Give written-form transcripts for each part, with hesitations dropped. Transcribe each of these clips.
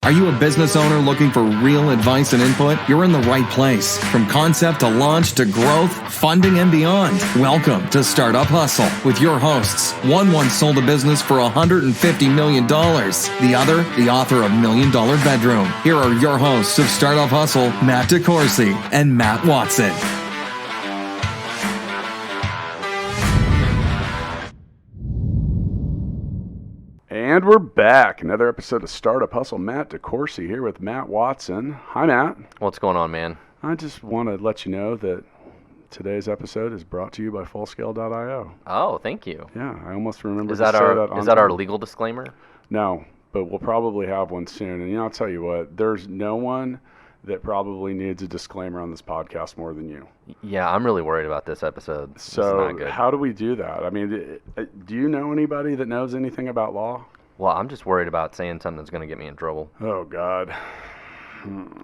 Are you a business owner looking for real advice and input? You're in the right place. From concept to launch to growth, funding, and beyond. Welcome to Startup Hustle with your hosts. One once sold a business for $150 million. The other, the author of $1 Million Bedroom. Here are your hosts of Startup Hustle, Matt DeCoursey and Matt Watson. And we're back. Another episode of Startup Hustle. Matt DeCoursey here with Matt Watson. Hi, Matt. What's going on, man? I just want to let you know that today's episode is brought to you by Fullscale.io. Oh, thank you. Yeah, I almost remembered Is that our legal disclaimer? No, but we'll probably have one soon. And I'll tell you what, there's no one that probably needs a disclaimer on this podcast more than you. Yeah, I'm really worried about this episode. So how do we do that? I mean, do you know anybody that knows anything about law? Well, I'm just worried about saying something that's going to get me in trouble. Oh, God.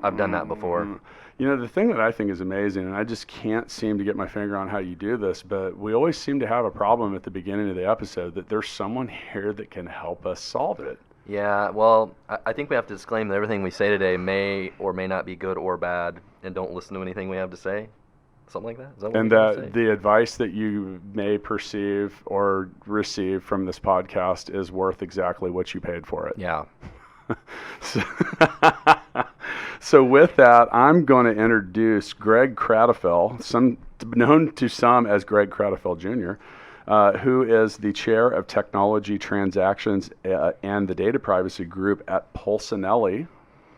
I've done that before. You know, the thing that I think is amazing, and I just can't seem to get my finger on how you do this, but we always seem to have a problem at the beginning of the episode that there's someone here that can help us solve it. Yeah, well, I think we have to disclaim that everything we say today may or may not be good or bad, and don't listen to anything we have to say. Something like that? Is that what and that the advice that you may perceive or receive from this podcast is worth exactly what you paid for it. Yeah. So with that, I'm going to introduce Greg Kratofil, known to some as Greg Kratofil Jr., who is the chair of technology transactions and the data privacy group at Polisinelli.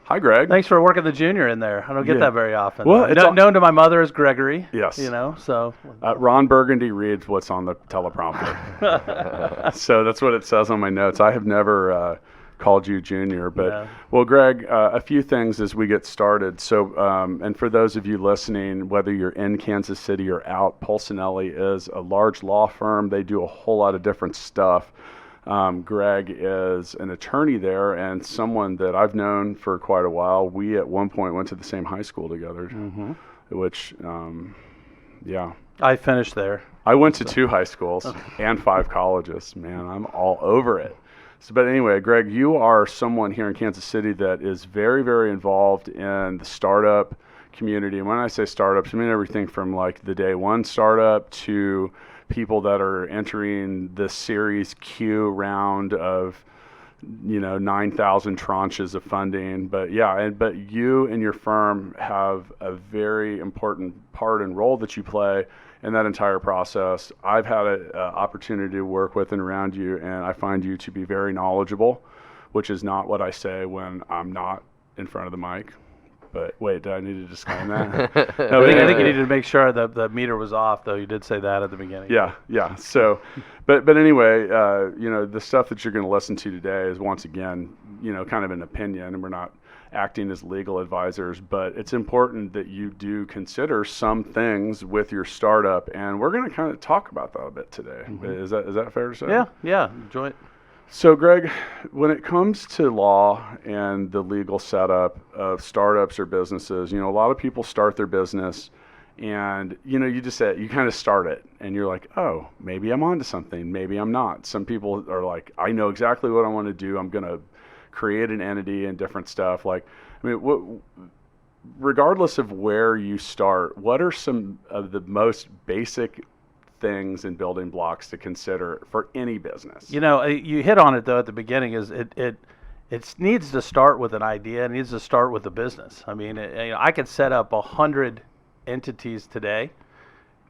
Hi, Greg. Thanks for working the junior in there. I don't get that very often. Well, it's known to my mother as Gregory. Yes. You know, so. Ron Burgundy reads what's on the teleprompter. So that's what it says on my notes. I have never called you Junior, but yeah. Well, Greg, a few things as we get started. So, and for those of you listening, whether you're in Kansas City or out, Polisinelli is a large law firm. They do a whole lot of different stuff. Greg is an attorney there and someone that I've known for quite a while. We at one point went to the same high school together, which, yeah. I finished there. I went to 2 high schools and 5 colleges. Man, I'm all over it. So, but anyway, Greg, you are someone here in Kansas City that is very, very involved in the startup community. And when I say startups, I mean everything from like the day one startup to people that are entering the Series Q round of, 9,000 tranches of funding. But yeah, but you and your firm have a very important part and role that you play in that entire process. I've had an opportunity to work with and around you, and I find you to be very knowledgeable, which is not what I say when I'm not in front of the mic. But wait, do I need to disclaim that? No, I think you needed to make sure the meter was off, though. You did say that at the beginning. Yeah. So, but anyway, the stuff that you're going to listen to today is once again, kind of an opinion, and we're not acting as legal advisors, but it's important that you do consider some things with your startup, and we're going to kind of talk about that a bit today. Is that fair to say? Yeah, enjoy it. So, Greg, when it comes to law and the legal setup of startups or businesses, a lot of people start their business and, you just say, you kind of start it and you're like, oh, maybe I'm onto something. Maybe I'm not. Some people are like, I know exactly what I want to do. I'm going to create an entity and different stuff. Regardless of where you start, what are some of the most basic things and building blocks to consider for any business? You hit on it though at the beginning. Is it needs to start with an idea. It needs to start with a business. I mean, I could set up 100 entities today,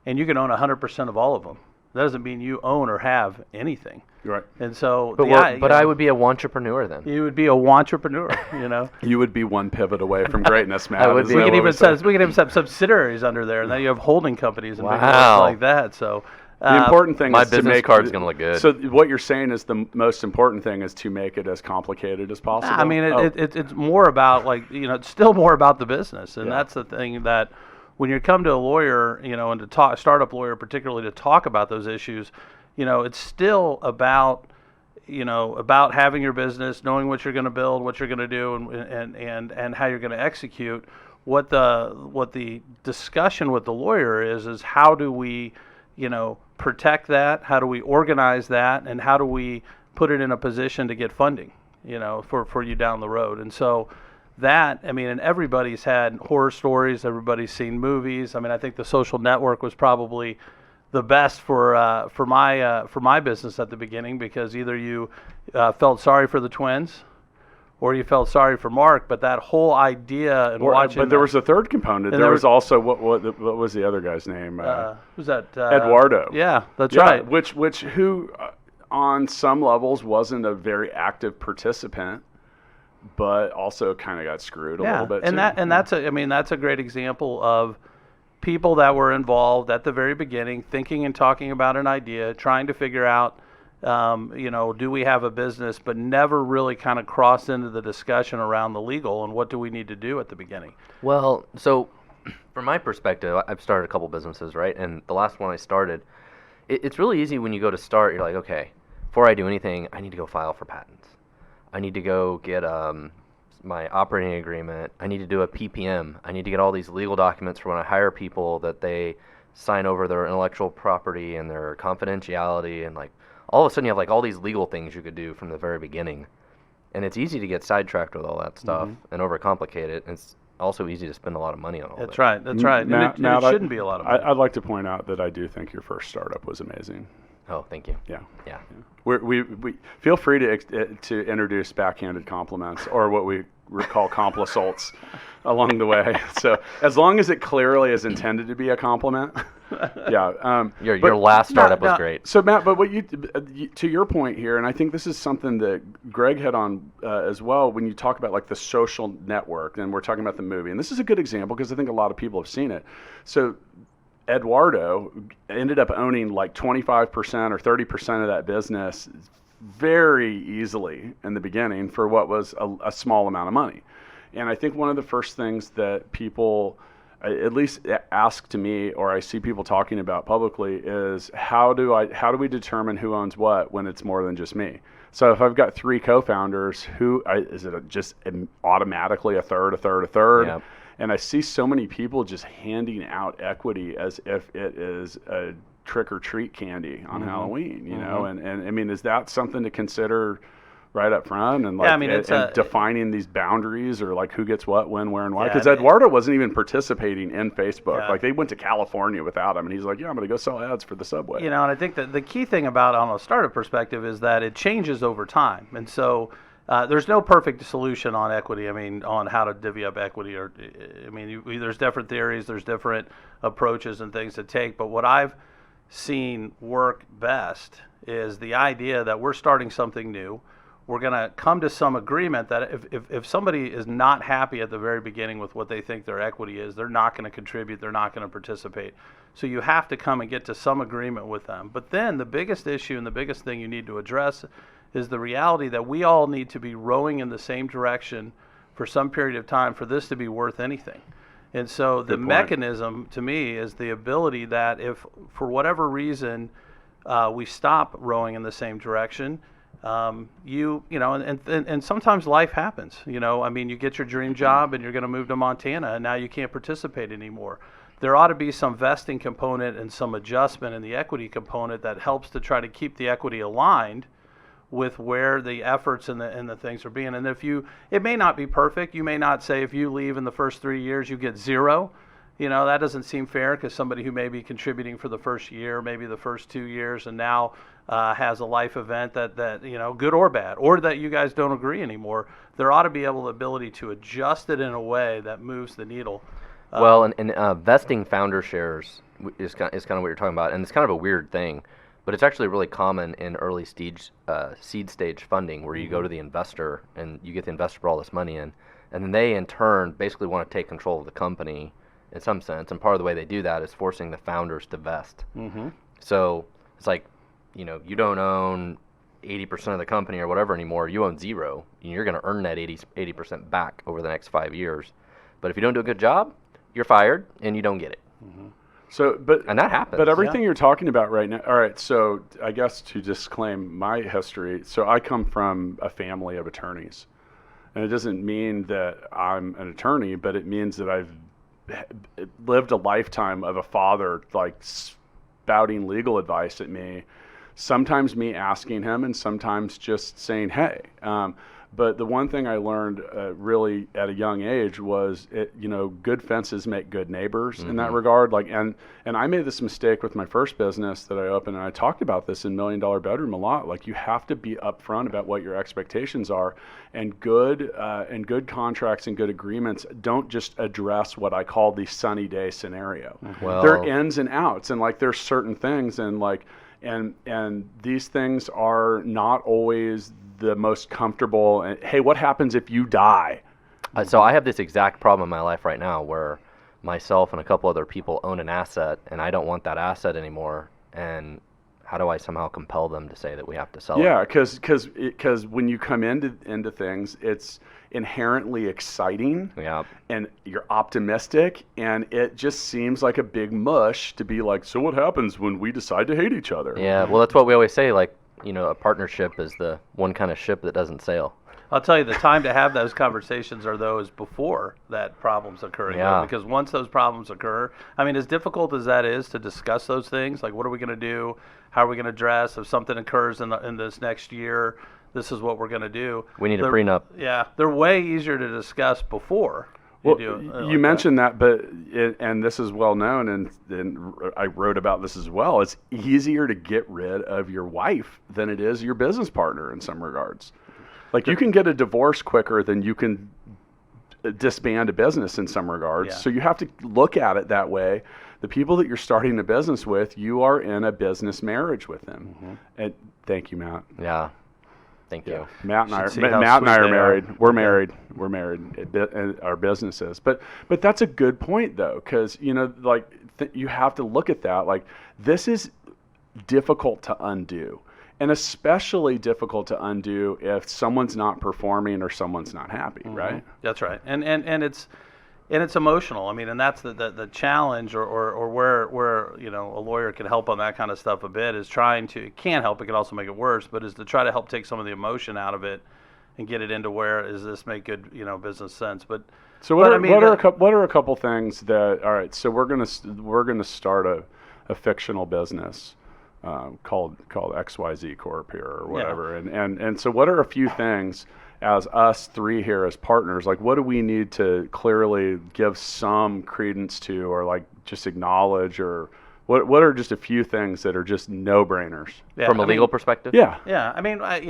and you can own 100% of all of them. That doesn't mean you own or have anything. Right. And so, but I would be a wantrepreneur then. You would be a wantrepreneur. You would be one pivot away from greatness, Matt. We can even set subsidiarities under there, and then you have holding companies and big things like that. So the important thing my is business card's going to look good. So what you're saying is the most important thing is to make it as complicated as possible. I mean, it's more about it's still more about the business, and that's the thing that when you come to a lawyer, and to talk, startup lawyer particularly, to talk about those issues, it's still about having your business, knowing what you're going to build, what you're going to do, and how you're going to execute. What the discussion with the lawyer is how do we, protect that? How do we organize that? And how do we put it in a position to get funding? for you down the road. And so that, I mean, and everybody's had horror stories, everybody's seen movies. I mean, I think The Social Network was probably the best for my business at the beginning, because either you felt sorry for the twins or you felt sorry for Mark. But that whole idea and watching. But there was a third component. There was also what was the other guy's name? Who's that? Eduardo. Yeah, that's right. Who on some levels wasn't a very active participant, but also kind of got screwed a little bit. And too. that's a great example of people that were involved at the very beginning, thinking and talking about an idea, trying to figure out, do we have a business, but never really kind of crossed into the discussion around the legal and what do we need to do at the beginning. Well, so from my perspective, I've started a couple businesses, right? And the last one I started, it's really easy when you go to start. You're like, okay, before I do anything, I need to go file for patents. I need to go get my operating agreement. I need to do a PPM. I need to get all these legal documents for when I hire people, that they sign over their intellectual property and their confidentiality, and like all of a sudden you have like all these legal things you could do from the very beginning. And it's easy to get sidetracked with all that stuff and overcomplicate it. And it's also easy to spend a lot of money on all that. That's right. That's right. Matt, And it shouldn't be a lot of money. I'd like to point out that I do think your first startup was amazing. Oh, thank you. Yeah. Yeah. We feel free to introduce backhanded compliments, or what we call complisalts, along the way. So as long as it clearly is intended to be a compliment. Yeah. Your last startup was great. So Matt, but what you to your point here, and I think this is something that Greg hit on as well, when you talk about like The Social Network, and we're talking about the movie, and this is a good example because I think a lot of people have seen it. So Eduardo ended up owning like 25% or 30% of that business very easily in the beginning for what was a small amount of money. And I think one of the first things that people at least ask to me, or I see people talking about publicly, is how do we determine who owns what when it's more than just me? So if I've got three co-founders, is it just automatically a third? Yep. And I see so many people just handing out equity as if it is a trick or treat candy on Halloween, you know? And I mean, is that something to consider right up front? And like, and defining these boundaries, or like who gets what, when, where, and why? Because Eduardo wasn't even participating in Facebook. Yeah. Like they went to California without him, and he's like, yeah, I'm going to go sell ads for the subway. And I think that the key thing about on a startup perspective is that it changes over time. And so there's no perfect solution on equity. I mean, on how to divvy up equity, there's different theories, there's different approaches and things to take. But what I've seen work best is the idea that we're starting something new. We're going to come to some agreement that if somebody is not happy at the very beginning with what they think their equity is, they're not going to contribute, they're not going to participate. So you have to come and get to some agreement with them. But then the biggest issue and the biggest thing you need to address is the reality that we all need to be rowing in the same direction for some period of time for this to be worth anything. And so the mechanism to me is the ability that if for whatever reason we stop rowing in the same direction, and sometimes life happens. You get your dream job and you're going to move to Montana, and now you can't participate anymore. There ought to be some vesting component and some adjustment in the equity component that helps to try to keep the equity aligned with where the efforts and the things are being. And it may not be perfect. You may not say if you leave in the first 3 years you get zero. That doesn't seem fair, because somebody who may be contributing for the first year, maybe the first 2 years, and now has a life event that good or bad, or that you guys don't agree anymore, there ought to be the ability to adjust it in a way that moves the needle. Well, and vesting founder shares is kind of what you're talking about, and it's kind of a weird thing, but it's actually really common in early stage seed stage funding, where you go to the investor and you get the investor for all this money in, and then they in turn basically want to take control of the company in some sense, and part of the way they do that is forcing the founders to vest. So it's like, you don't own 80% of the company or whatever anymore, you own zero, and you're going to earn that 80% back over the next 5 years. But if you don't do a good job, you're fired and you don't get it. And that happens. But everything you're talking about right now, all right, so I guess to disclaim my history, so I come from a family of attorneys. And it doesn't mean that I'm an attorney, but it means that I've lived a lifetime of a father like spouting legal advice at me, sometimes me asking him and sometimes just saying, hey. But the one thing I learned really at a young age was, good fences make good neighbors in that regard. Like, and I made this mistake with my first business that I opened, and I talked about this in $1 Million Bedroom a lot. Like, you have to be upfront about what your expectations are, and good contracts and good agreements don't just address what I call the sunny day scenario. Well, there are ins and outs, and like there's certain things, and like and these things are not always the most comfortable. And hey, what happens if you die? So I have this exact problem in my life right now where myself and a couple other people own an asset, and I don't want that asset anymore. And how do I somehow compel them to say that we have to sell it? Yeah, because when you come into things, it's inherently exciting. Yeah. And you're optimistic, and it just seems like a big mush to be like, so what happens when we decide to hate each other? Yeah, well, that's what we always say, like, a partnership is the one kind of ship that doesn't sail. I'll tell you, the time to have those conversations are those before that problem's occurring. Yeah. Because once those problems occur, I mean, as difficult as that is to discuss those things, like what are we going to do? How are we going to address if something occurs in this next year? This is what we're going to do. We need a prenup. Yeah, they're way easier to discuss before. Well, you mentioned that, but and this is well known, and I wrote about this as well. It's easier to get rid of your wife than it is your business partner in some regards. Like, you can get a divorce quicker than you can disband a business in some regards. Yeah. So you have to look at it that way. The people that you're starting a business with, you are in a business marriage with them. And thank you, Matt. Yeah. Thank you. Matt and I Should see how are sweet they married. are. We're married. We're married. Our businesses. But that's a good point, though, because you have to look at that. Like, this is difficult to undo, and especially difficult to undo if someone's not performing or someone's not happy. Right? That's right. And it's emotional. I mean, and that's the challenge, or where a lawyer can help on that kind of stuff a bit, is trying to, it can't help, it can also make it worse, but is to try to help take some of the emotion out of it and get it into where does this make good business sense. But so what are a couple things that, all right, so we're gonna start a fictional business called XYZ Corp here or whatever, and so what are a few things as us three here as partners, like what do we need to clearly give some credence to, or like just acknowledge, or what are just a few things that are just no-brainers from a legal perspective? Yeah. Yeah, I mean, other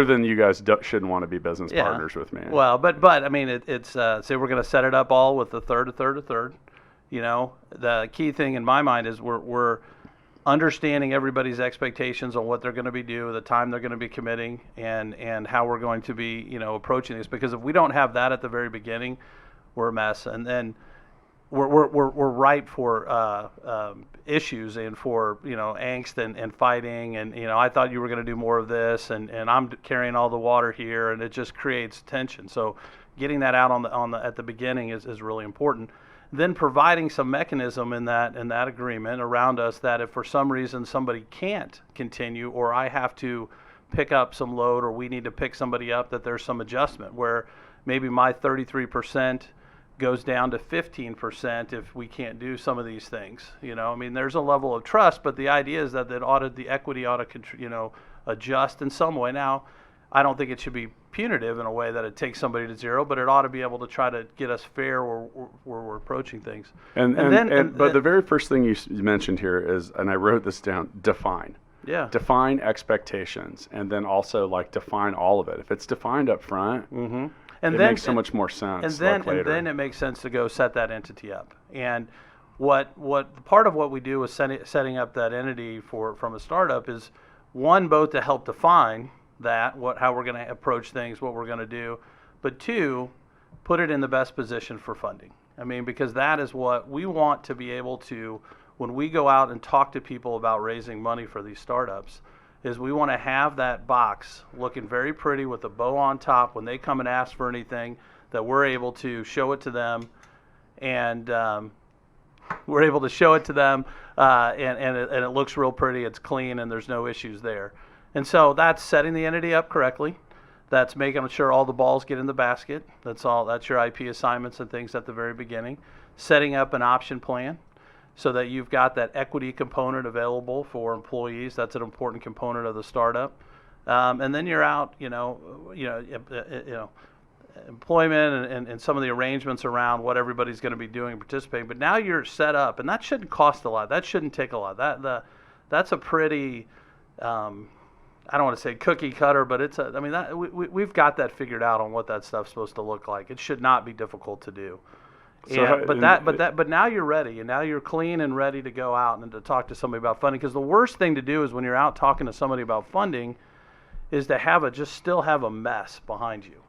than you guys shouldn't want to be business partners with me. Well, but I mean, it's say we're going to set it up all with a third. The key thing in my mind is we're understanding everybody's expectations on what they're going to be doing, the time they're going to be committing, and how we're going to be, approaching this. Because if we don't have that at the very beginning, we're a mess, and then we're ripe for issues and for angst and fighting, and I thought you were going to do more of this, and I'm carrying all the water here, and it just creates tension. So getting that out at the beginning is really important. Then providing some mechanism in that agreement around us that if for some reason somebody can't continue, or I have to pick up some load, or we need to pick somebody up, that there's some adjustment where maybe my 33% goes down to 15% if we can't do some of these things. I mean, there's a level of trust, but the idea is that the equity ought to adjust in some way. Now, I don't think it should be punitive in a way that it takes somebody to zero, but it ought to be able to try to get us fair where we're approaching things. But the very first thing you mentioned here is, and I wrote this down, define. Yeah. Define expectations, and then also define all of it. If it's defined up front, it makes so much more sense. And then it makes sense to go set that entity up. And what part of what we do with setting up that entity from a startup is, one, both to help define how we're going to approach things, what we're going to do, but two, put it in the best position for funding. I mean, because that is what we want to be able to, when we go out and talk to people about raising money for these startups, is we want to have that box looking very pretty with a bow on top when they come and ask for anything, that we're able to show it to them, and and it looks real pretty, it's clean, and there's no issues there. And so that's setting the entity up correctly. That's making sure all the balls get in the basket. That's your IP assignments and things at the very beginning. Setting up an option plan so that you've got that equity component available for employees. That's an important component of the startup. and then you're out, employment and some of the arrangements around what everybody's going to be doing and participating. But now you're set up, and that shouldn't cost a lot. That shouldn't take a lot. That's a pretty, I don't want to say cookie cutter, but we've got that figured out on what that stuff's supposed to look like. It should not be difficult to do. But now you're ready, and now you're clean and ready to go out and to talk to somebody about funding. Because the worst thing to do is when you're out talking to somebody about funding, is to still have a mess behind you.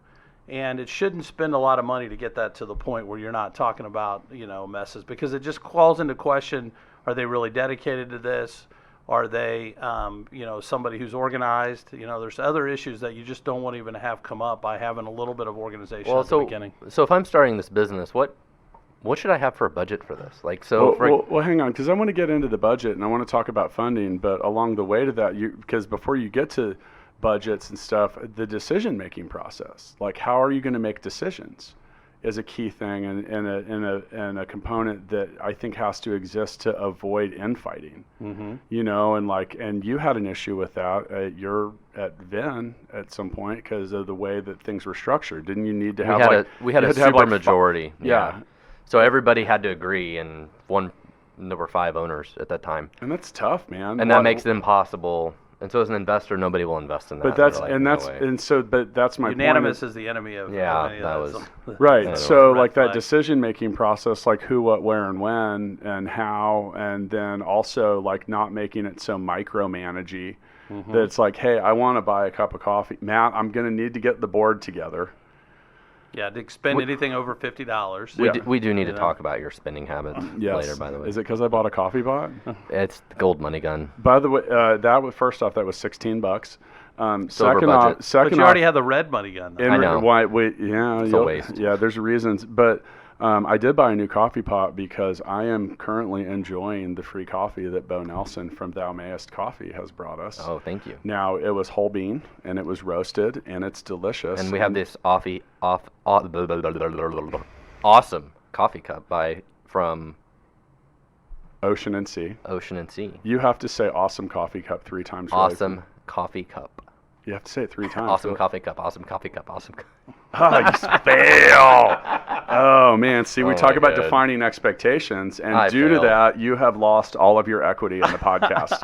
And it shouldn't spend a lot of money to get that to the point where you're not talking about, messes, because it just calls into question, are they really dedicated to this? Are they, somebody who's organized? There's other issues that you just don't want to even have come up by having a little bit of organization at the beginning. So if I'm starting this business, what should I have for a budget for this? Well, hang on, because I want to get into the budget and I want to talk about funding, but along the way to that, because before you get to budgets and stuff, the decision-making process, like how are you going to make decisions, is a key thing and a component that I think has to exist to avoid infighting. Mm-hmm. And you had an issue with that. You're at Vin at some point because of the way that things were structured. Didn't you need to have we had a super majority? Yeah. So everybody had to agree, and there were 5 owners at that time. And that's tough, man. And that makes it impossible. And so as an investor, nobody will invest in that. But that's my unanimous point. is the enemy of that was right. So like that decision making process, like who, what, where, and when, and how, and then also like not making it so micromanagey that it's like, hey, I want to buy a cup of coffee, Matt. I'm going to need to get the board together. Yeah, to spend anything over $50. We do need to talk about your spending habits later, by the way. Is it because I bought a coffee pot? It's the gold money gun. By the way, first off, that was $16. Second off, but you already had the red money gun. I know. It's a waste. Yeah, there's reasons. But I did buy a new coffee pot because I am currently enjoying the free coffee that Bo Nelson from Thou Mayest Coffee has brought us. Oh, thank you. Now, it was whole bean, and it was roasted, and it's delicious. And we have this awesome coffee cup from Ocean and Sea. Ocean and Sea. You have to say awesome coffee cup 3 times. Awesome coffee cup. You have to say it 3 times. Awesome coffee cup. Awesome coffee cup. Awesome. Oh, you fail. Oh, man. See, we talk about defining expectations, and due to that, you have lost all of your equity in the podcast.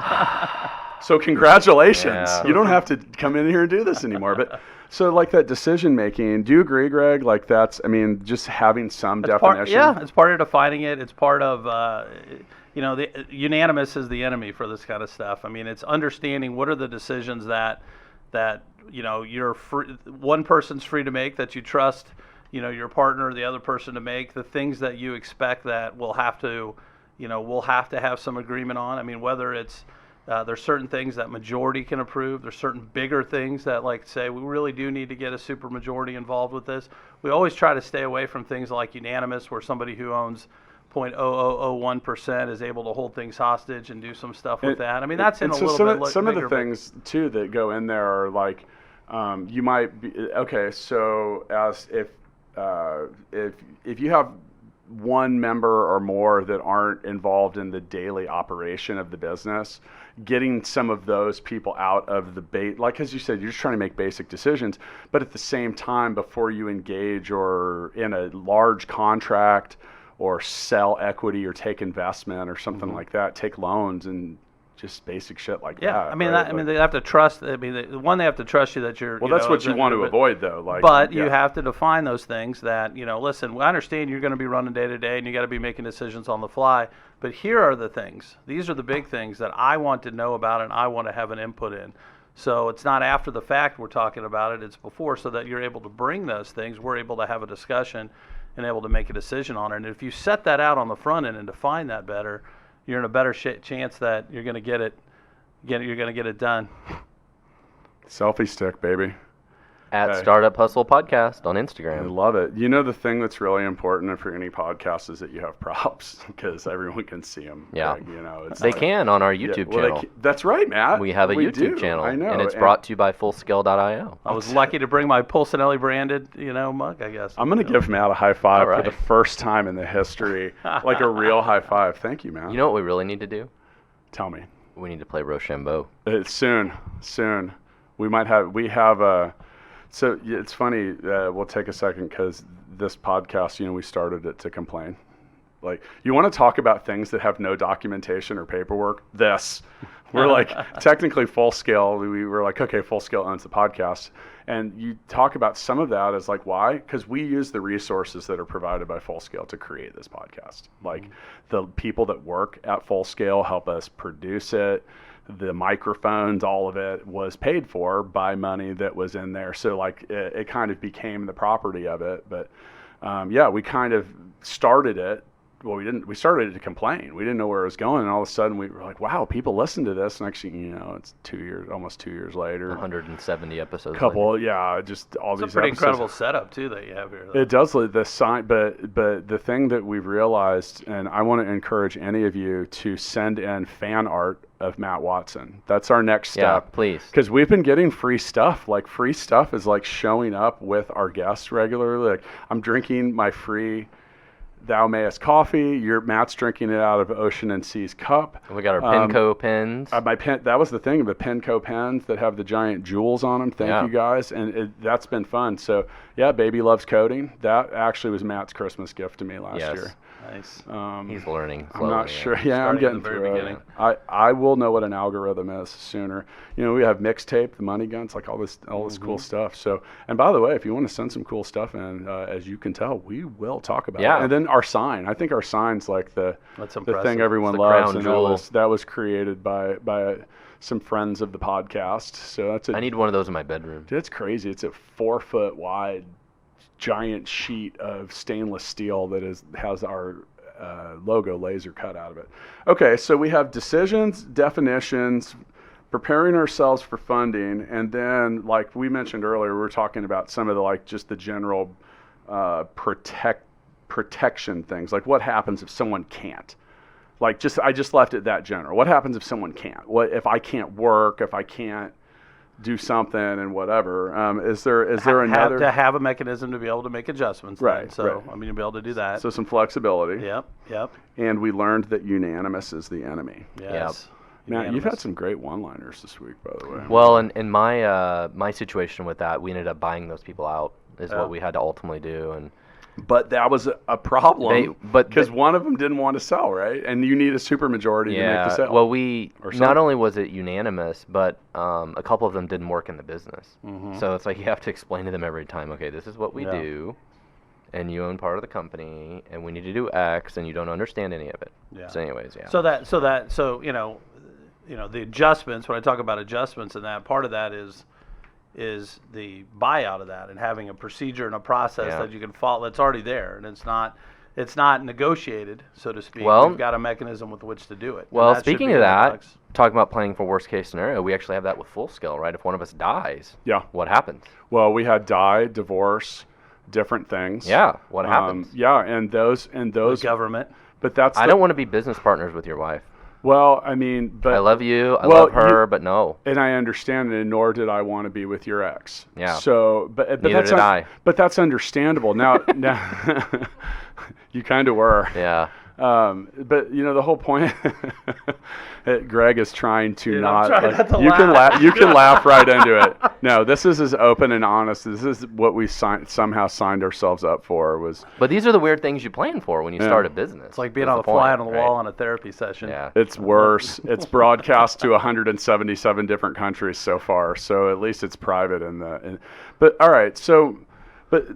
So congratulations. Yeah. You don't have to come in here and do this anymore. But so like that decision making, do you agree, Greg? Like just having some definition. It's part of defining it. It's part of, the unanimous is the enemy for this kind of stuff. I mean, it's understanding what are the decisions that you're free, one person's free to make, that you trust, your partner or the other person to make, the things that you expect that we'll have to have some agreement on. I mean, whether it's there's certain things that majority can approve. There's certain bigger things that, like, say, we really do need to get a super majority involved with this. We always try to stay away from things like unanimous, where somebody who owns 0.0001% is able to hold things hostage and do some stuff with that. I mean, that's in a little bit. Some of the things too that go in there are like, you might be okay. So as if you have one member or more that aren't involved in the daily operation of the business, getting some of those people out of the like as you said, you're just trying to make basic decisions, but at the same time, before you engage or in a large contract or sell equity or take investment or something like that, take loans and just basic shit like that. Yeah, I mean, they have to trust. I mean, they have to trust you that you're. Well, that's what you want to avoid, though. Like, but you have to define those things that listen. I understand you're going to be running day to day, and you got to be making decisions on the fly. But here are the things. These are the big things that I want to know about, and I want to have an input in. So it's not after the fact we're talking about it; it's before, so that you're able to bring those things. We're able to have a discussion and able to make a decision on it. And if you set that out on the front end and define that better, you're in a better chance that you're going to get it done. Selfie stick, baby. At Startup Hustle Podcast on Instagram. I love it. The thing that's really important for any podcast is that you have props, because everyone can see them. Yeah. Greg, they can on our YouTube channel. That's right, Matt. We have a YouTube channel. I know. And it's brought to you by FullScale.io. I was lucky to bring my Polisinelli branded, mug, I guess. I'm going to give Matt a high five for the first time in the history, like a real high five. Thank you, Matt. You know what we really need to do? Tell me. We need to play Rochambeau. Soon. We have a. So it's funny. We'll take a second because this podcast, we started it to complain. Like, you want to talk about things that have no documentation or paperwork? We're like, technically Full Scale. We were like, okay, Full Scale owns the podcast. And you talk about some of that as like, why? Because we use the resources that are provided by Full Scale to create this podcast. Like, the people that work at Full Scale help us produce it. The microphones, all of it was paid for by money that was in there. So like, it kind of became the property of it. But we kind of started it. Well, we started to complain. We didn't know where it was going, and all of a sudden we were like, wow, people listen to this. And actually, it's almost 2 years later. 170 episodes. Just all these. It's a pretty episodes. Incredible setup too that you have here. Though. It does. The sign, but the thing that we've realized, and I want to encourage any of you to send in fan art of Matt Watson. That's our next step. Yeah, please. Because we've been getting free stuff. Like, free stuff is like showing up with our guests regularly. Like, I'm drinking my free Thou Mayest coffee. Matt's drinking it out of Ocean and Seas cup. And we got our Pinco pens. My pen. That was the thing. The Pinco pens that have the giant jewels on them. Thank you guys, and that's been fun. So Baby Loves Coding. That actually was Matt's Christmas gift to me last year. Nice. He's learning. I'm not sure. Yeah, I'm getting at the very through beginning. it. I will know what an algorithm is sooner. We have Mixtape, the Money Guns, like all this cool stuff. So, and by the way, if you want to send some cool stuff in, as you can tell, we will talk about it. And then our sign. I think our sign's like the thing everyone loves, and that was created by some friends of the podcast. So I need one of those in my bedroom. Dude, it's crazy. It's a 4 foot wide giant sheet of stainless steel that has our logo laser cut out of it. Okay, so we have decisions, definitions, preparing ourselves for funding, and then, like we mentioned earlier, we were talking about some of the just the general protection things. Like, what happens if someone can't? Like, I just left it that general. What happens if someone can't? What if I can't work? If I can't do something and whatever? Is there another to have a mechanism to be able to make adjustments? Right. So I mean, to be able to do that. So some flexibility. Yep. And we learned that unanimous is the enemy. Yes. Matt, you've had some great one-liners this week, by the way. Well, in my situation with that, we ended up buying those people out. Is what we had to ultimately do, But that was a problem because one of them didn't want to sell, right? And you need a supermajority to make the sale. Well, not only was it unanimous, but a couple of them didn't work in the business. Mm-hmm. So it's like you have to explain to them every time, okay, this is what we do, and you own part of the company, and we need to do X, and you don't understand any of it. Yeah. So anyways, So the adjustments, when I talk about adjustments, and that part of that is the buyout of that and having a procedure and a process that you can follow that's already there, and it's not negotiated, so to speak. Well, we've got a mechanism with which to do it. Well, speaking of that, talking about planning for worst case scenario, we actually have that with Full Scale, right? If one of us dies, what happens? Well, we had divorce, different things. Yeah, what happens? And those the government. But I don't want to be business partners with your wife. Well, I mean, but I love you. I love her, but no. And I understand it, and nor did I want to be with your ex. Yeah. So, but neither did I. But that's understandable. Now, you kind of were. Yeah. But the whole point, Greg is trying to you can laugh right into it. No, this is as open and honest. This is what we somehow signed ourselves up for was. But these are the weird things you plan for when you start a business. It's like being on a fly on the wall on a therapy session. Yeah. It's worse. It's broadcast to 177 different countries so far. So at least it's private but all right. So, but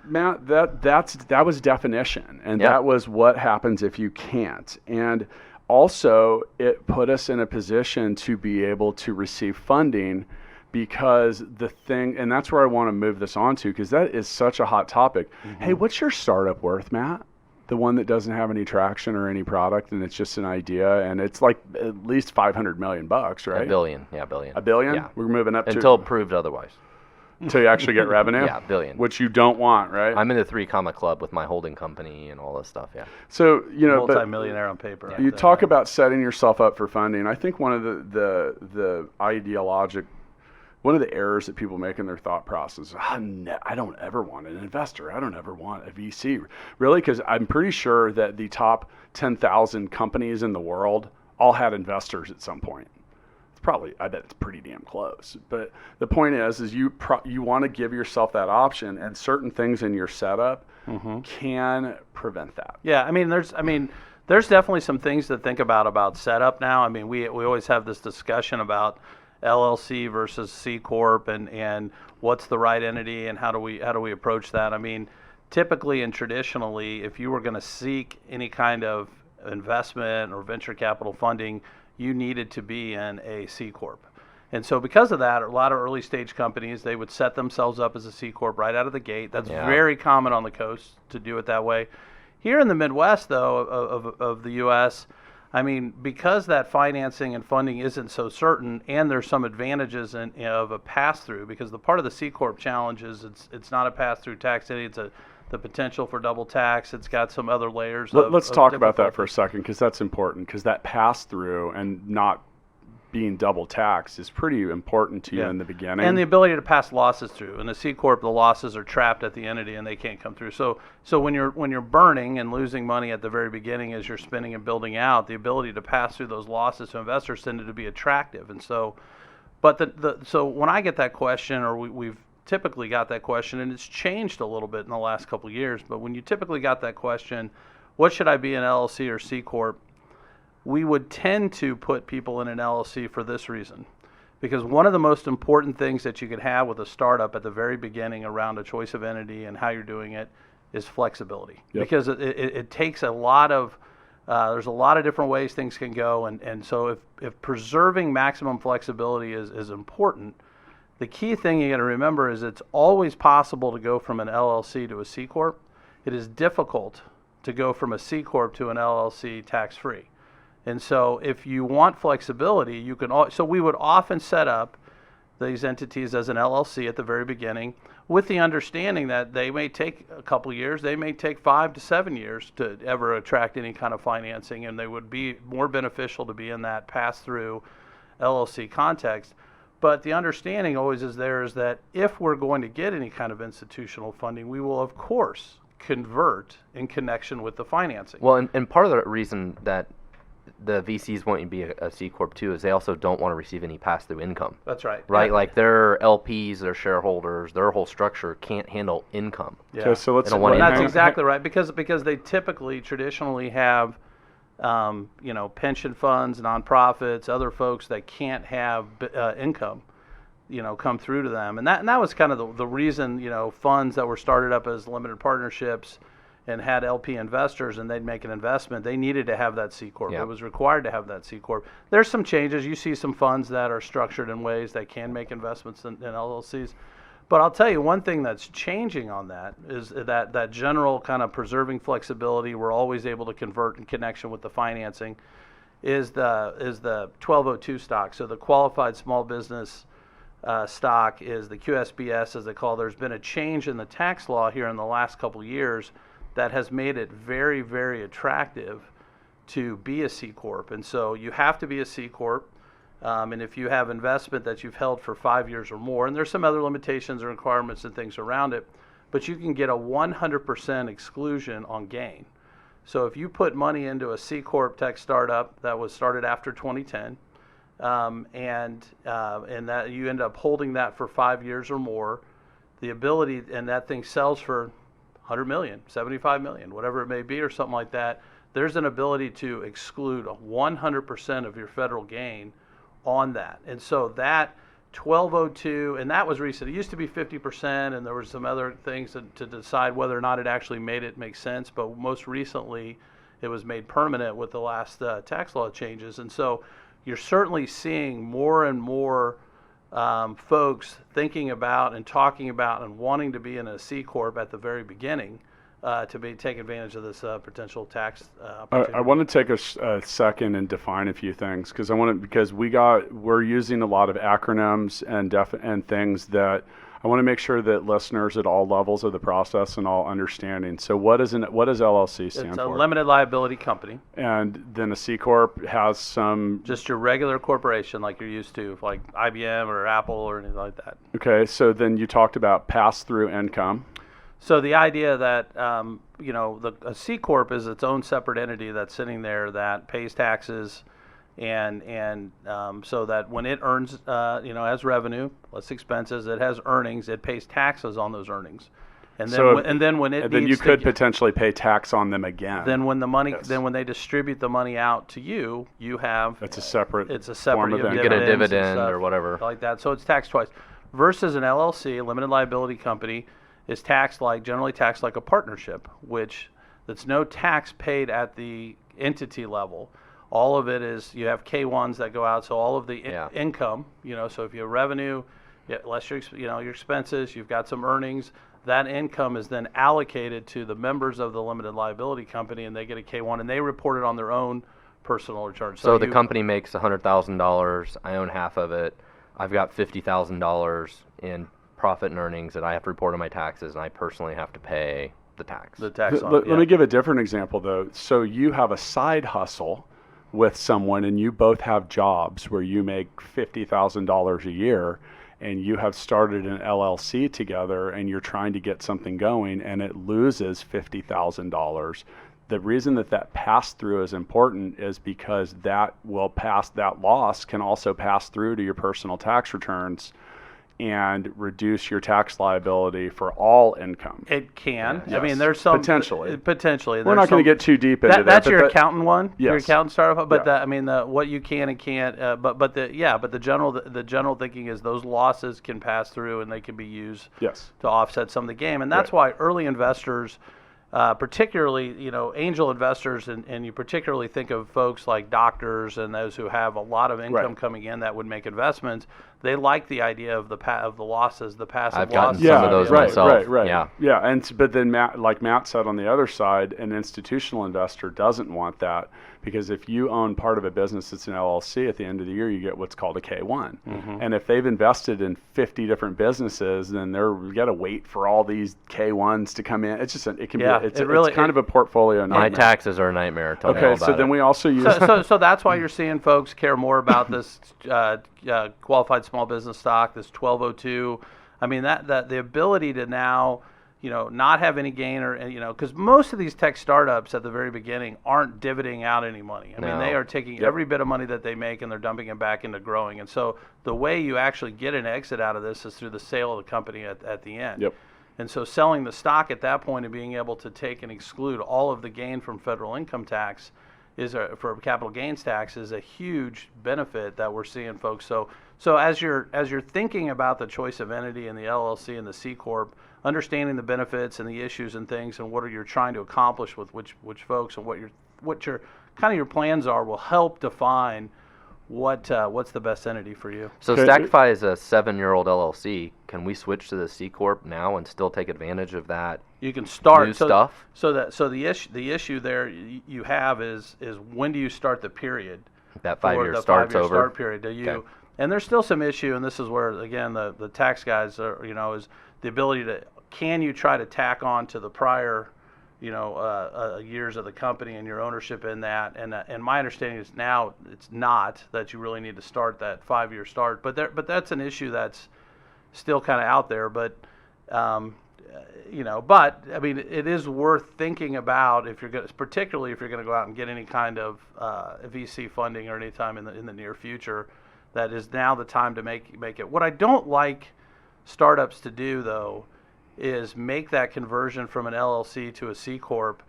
Matt, that was definition, and that was what happens if you can't. And also, it put us in a position to be able to receive funding, because and that's where I want to move this on to, because that is such a hot topic. Mm-hmm. Hey, what's your startup worth, Matt? The one that doesn't have any traction or any product, and it's just an idea, and it's like at least $500 million, right? $1 billion, $1 billion. $1 billion? Yeah. We're moving up until proved otherwise. Until you actually get revenue? Yeah, $1 billion. Which you don't want, right? I'm in the 3 comma club with my holding company and all this stuff, So, multi-millionaire on paper. You talk about setting yourself up for funding. I think one of the one of the errors that people make in their thought process is, I don't ever want an investor. I don't ever want a VC. Really? Because I'm pretty sure that the top 10,000 companies in the world all had investors at some point. I bet it's pretty damn close. But the point is you want to give yourself that option, and certain things in your setup can prevent that. Yeah, I mean, there's definitely some things to think about setup now. I mean, we always have this discussion about LLC versus C corp and what's the right entity and how do we approach that. I mean, typically and traditionally, if you were going to seek any kind of investment or venture capital funding, you needed to be in a C corp. And so because of that, a lot of early stage companies, they would set themselves up as a C corp right out of the gate. That's very common on the coast to do it that way. Here in the Midwest, though, of the U.S., I mean, because that financing and funding isn't so certain, and there's some advantages of a pass-through, because the part of the C corp challenge is it's not a pass-through tax entity, it's the potential for double tax. It's got some other layers. Let's talk about that for a second, because that's important, because that pass-through and not being double taxed is pretty important to you in the beginning. And the ability to pass losses through. In the C corp, the losses are trapped at the entity and they can't come through. So when you're burning and losing money at the very beginning as you're spending and building out, the ability to pass through those losses to investors tended to be attractive. And so, so when I get that question, or we've typically got that question, and it's changed a little bit in the last couple of years, but when you typically got that question, what should I be, an LLC or C corp? We would tend to put people in an LLC for this reason. Because one of the most important things that you could have with a startup at the very beginning around a choice of entity and how you're doing it is flexibility. Yep. Because it takes a lot of, there's a lot of different ways things can go. And so if preserving maximum flexibility is important, the key thing you got to remember is it's always possible to go from an LLC to a C corp. It is difficult to go from a C corp to an LLC tax-free. And so if you want flexibility, you can. So we would often set up these entities as an LLC at the very beginning, with the understanding that they may take a couple of years, they may take 5 to 7 years to ever attract any kind of financing, and they would be more beneficial to be in that pass-through LLC context. But the understanding always is that if we're going to get any kind of institutional funding, we will, of course, convert in connection with the financing. Well, and part of the reason that the VCs want you to be a C corp too is they also don't want to receive any pass-through income. That's right. Right, like their LPs, their shareholders, their whole structure can't handle income. Yeah. Okay, so let's. That's exactly right, because they traditionally have, pension funds, nonprofits, other folks that can't have income, come through to them, and that was kind of the reason, funds that were started up as limited partnerships and had LP investors, and they'd make an investment, they needed to have that C corp. Yep. It was required to have that C corp. There's some changes. You see some funds that are structured in ways that can make investments in LLCs. But I'll tell you, one thing that's changing on that is that general kind of preserving flexibility, we're always able to convert in connection with the financing, is the 1202 stock. So the qualified small business stock is the QSBS, as they call it. There's been a change in the tax law here in the last couple of years that has made it very, very attractive to be a C corp. And so you have to be a C corp. And if you have investment that you've held for 5 years or more, and there's some other limitations or requirements and things around it, but you can get a 100% exclusion on gain. So if you put money into a C corp tech startup that was started after 2010, and that you end up holding that for 5 years or more, the ability, and that thing sells for 100 million, 75 million, whatever it may be, or something like that, there's an ability to exclude 100% of your federal gain on that. And so that 1202, and that was recent. It used to be 50%, and there were some other things to decide whether or not it actually made it make sense. But most recently, it was made permanent with the last tax law changes. And so you're certainly seeing more and more folks thinking about and talking about and wanting to be in a C corp at the very beginning to take advantage of this potential tax opportunity. I want to take a second and define a few things, because we're using a lot of acronyms and things that I want to make sure that listeners at all levels of the process and all understanding. So what does LLC stand for? It's a limited liability company. And then a C corp has some... Just your regular corporation like you're used to, like IBM or Apple or anything like that. Okay, so then you talked about pass-through income. So the idea that, a C corp is its own separate entity that's sitting there that pays taxes, and so that when it earns, has revenue, less expenses, it has earnings, it pays taxes on those earnings. And then when you could potentially pay tax on them again. Then when the money, then when they distribute the money out to you, you have it's a separate form of you get a dividend or whatever like that. So it's taxed twice. Versus an LLC, a limited liability company, is generally taxed like a partnership, which that's no tax paid at the entity level. All of it is, you have K-1s that go out, so all of the income, so if you have revenue, less your expenses, you've got some earnings. That income is then allocated to the members of the limited liability company, and they get a K-1, and they report it on their own personal return. So the company makes $100,000. I own half of it. I've got $50,000 in profit and earnings that I have to report on my taxes, and I personally have to pay the tax. Let me give a different example, though. So you have a side hustle with someone, and you both have jobs where you make $50,000 a year, and you have started an LLC together, and you're trying to get something going, and it loses $50,000. The reason that pass-through is important is because that loss can also pass through to your personal tax returns and reduce your tax liability for all income. It can. Yes. I mean, there's some potentially. We're not going to get too deep into that. That's your accountant one. Yes. Your accountant startup. But what you can and can't. But the general thinking is those losses can pass through and they can be used to offset some of the gain. And that's why early investors, particularly angel investors, and you particularly think of folks like doctors and those who have a lot of income coming in that would make investments. They like the idea of the losses, the passive I've losses. gotten some of those myself. Right. Yeah. But then Matt said on the other side, an institutional investor doesn't want that, because if you own part of a business that's an LLC, at the end of the year you get what's called a K-1. Mm-hmm. And if they've invested in 50 different businesses, then you got to wait for all these K-1s to come in. It's just it's kind of a portfolio nightmare. My taxes are a nightmare. Tell me all about so then it. we also use so that's why you're seeing folks care more about this qualified small business stock, this 1202. I mean, that the ability to now, not have any gain, or because most of these tech startups at the very beginning aren't dividending out any money. I mean, they are taking every bit of money that they make and they're dumping it back into growing. And so the way you actually get an exit out of this is through the sale of the company at the end. Yep. And so selling the stock at that point and being able to take and exclude all of the gain from federal income tax for capital gains tax is a huge benefit that we're seeing, folks. So as you're thinking about the choice of entity and the LLC and the C corp, understanding the benefits and the issues and things and what you're trying to accomplish with which folks and what your kind of your plans are will help define what's the best entity for you. So Stackify is a 7-year-old LLC. Can we switch to the C corp now and still take advantage of that? You can start new stuff. So the issue there you have is when do you start the period? That 5-year starts over. Start period. Do you? Okay. And there's still some issue, and this is where again the tax guys are. Is the ability to, can you try to tack on to the prior years of the company and your ownership in that, and my understanding is now it's not that you really need to start that 5-year start, but that's an issue that's still kind of out there, but but I mean it is worth thinking about particularly if you're going to go out and get any kind of VC funding or any time in the near future. That is now the time to make it. What I don't like startups to do though is make that conversion from an LLC to a C corp